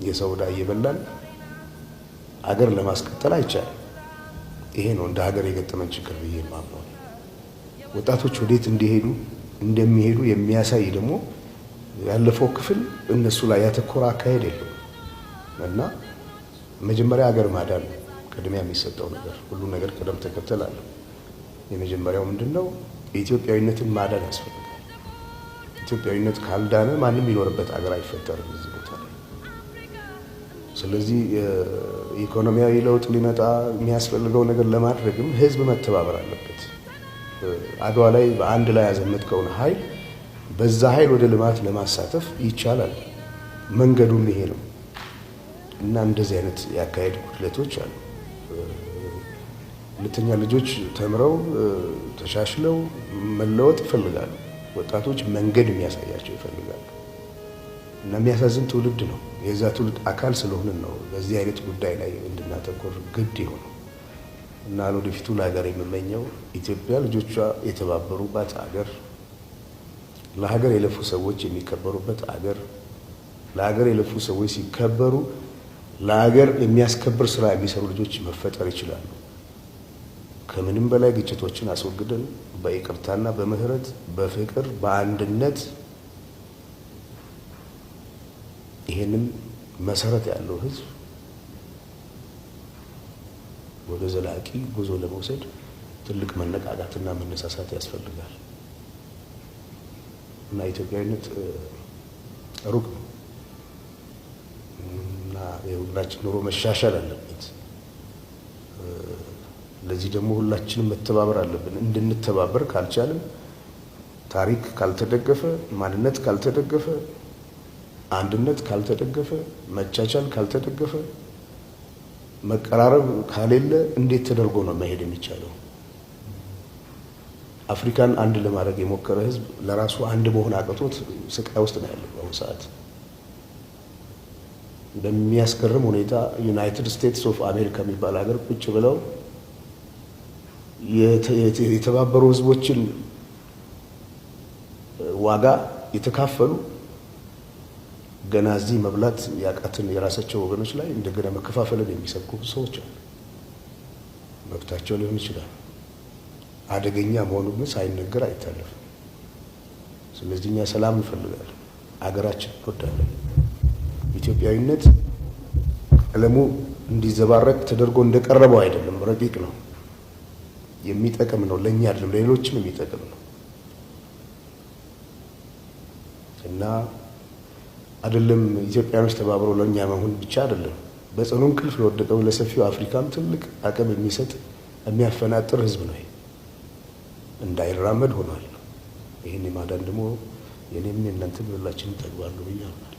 የሰው ዕዳ እየበላን አገር ለማስቀጠል አይቻልም። ይሄ ነው እንደ ሀገር የገጠመን ችግር ብዬ የማምነው። ወጣቶች ወዴት እንደሚሄዱ የሚያሳይ ደግሞ ያለፈው ክፍል እነሱ ላይ ያተኮረ አካሄድ የለም እና መጀመሪያ ሀገር ማዳን ቅድሚያ የሚሰጠው ነገር፣ ሁሉ ነገር ቅደም ተከተል አለ። የመጀመሪያው ምንድነው? የኢትዮጵያዊነትን ማዳን ያስፈልጋል። ኢትዮጵያዊነት ካልዳነ ማንም የሚኖርበት ሀገር አይፈጠርም እዚህ ቦታ ላይ። ስለዚህ ኢኮኖሚያዊ ለውጥ ሊመጣ የሚያስፈልገው ነገር ለማድረግም ህዝብ መተባበር አለበት። አድዋ ላይ በአንድ ላይ ያዘመትከውን ኃይል በዛ ኃይል ወደ ልማት ለማሳተፍ ይቻላል። መንገዱም ይሄ ነው እና እንደዚህ አይነት ያካሄድ ጉድለቶች አሉ። ሁለተኛ ልጆች ተምረው ተሻሽለው መለወጥ ይፈልጋሉ። ወጣቶች መንገድ የሚያሳያቸው ይፈልጋሉ እና የሚያሳዝን ትውልድ ነው። የዛ ትውልድ አካል ስለሆነ ነው በዚህ አይነት ጉዳይ ላይ እንድናተኮር ግድ የሆነው እና ለወደፊቱ ለሀገር የምመኘው ኢትዮጵያ ልጆቿ የተባበሩባት ሀገር፣ ለሀገር የለፉ ሰዎች የሚከበሩበት ሀገር፣ ለሀገር የለፉ ሰዎች ሲከበሩ ለሀገር የሚያስከብር ስራ የሚሰሩ ልጆች መፈጠር ይችላሉ። ከምንም በላይ ግጭቶችን አስወግደን በይቅርታና በምህረት በፍቅር በአንድነት ይሄንን መሰረት ያለው ህዝብ ወደ ዘላቂ ጉዞ ለመውሰድ ትልቅ መነቃቃትና መነሳሳት ያስፈልጋል እና ኢትዮጵያዊነት ሩቅ ነው እና የሁላችን ኑሮ መሻሻል አለበት። ለዚህ ደግሞ ሁላችንም መተባበር አለብን። እንድንተባበር ካልቻልን፣ ታሪክ ካልተደገፈ፣ ማንነት ካልተደገፈ፣ አንድነት ካልተደገፈ፣ መቻቻል ካልተደገፈ፣ መቀራረብ ካሌለ እንዴት ተደርጎ ነው መሄድ የሚቻለው? አፍሪካን አንድ ለማድረግ የሞከረ ህዝብ ለራሱ አንድ መሆን አቅቶት ስቃይ ውስጥ ነው ያለው በአሁኑ ሰዓት። በሚያስገርም ሁኔታ ዩናይትድ ስቴትስ ኦፍ አሜሪካ የሚባል ሀገር ቁጭ ብለው የተባበሩ ህዝቦችን ዋጋ የተካፈሉ ገና እዚህ መብላት ያቃትን የራሳቸው ወገኖች ላይ እንደገና መከፋፈልን የሚሰብኩ ሰዎች አሉ። መብታቸው ሊሆን ይችላል። አደገኛ መሆኑን ግን ሳይነገር አይታለፍም። ስለዚህ እኛ ሰላም እንፈልጋለን፣ አገራችን እንወዳለን። ኢትዮጵያዊነት ቀለሙ እንዲዘባረቅ ተደርጎ እንደቀረበው አይደለም፣ ረቂቅ ነው፣ የሚጠቅም ነው። ለእኛ አይደለም ለሌሎችም የሚጠቅም ነው እና አይደለም ኢትዮጵያኖች ተባብረው ለኛ መሆን ብቻ አይደለም፣ በጽኑ እንቅልፍ ለወደቀው ለሰፊው አፍሪካም ትልቅ አቅም የሚሰጥ የሚያፈናጥር ህዝብ ነው። እንዳይራመድ ሆኗል። ይሄን የማዳን ደግሞ የኔም የእናንተም ሁላችንም ተግባር ነው ብዬ አምናለሁ።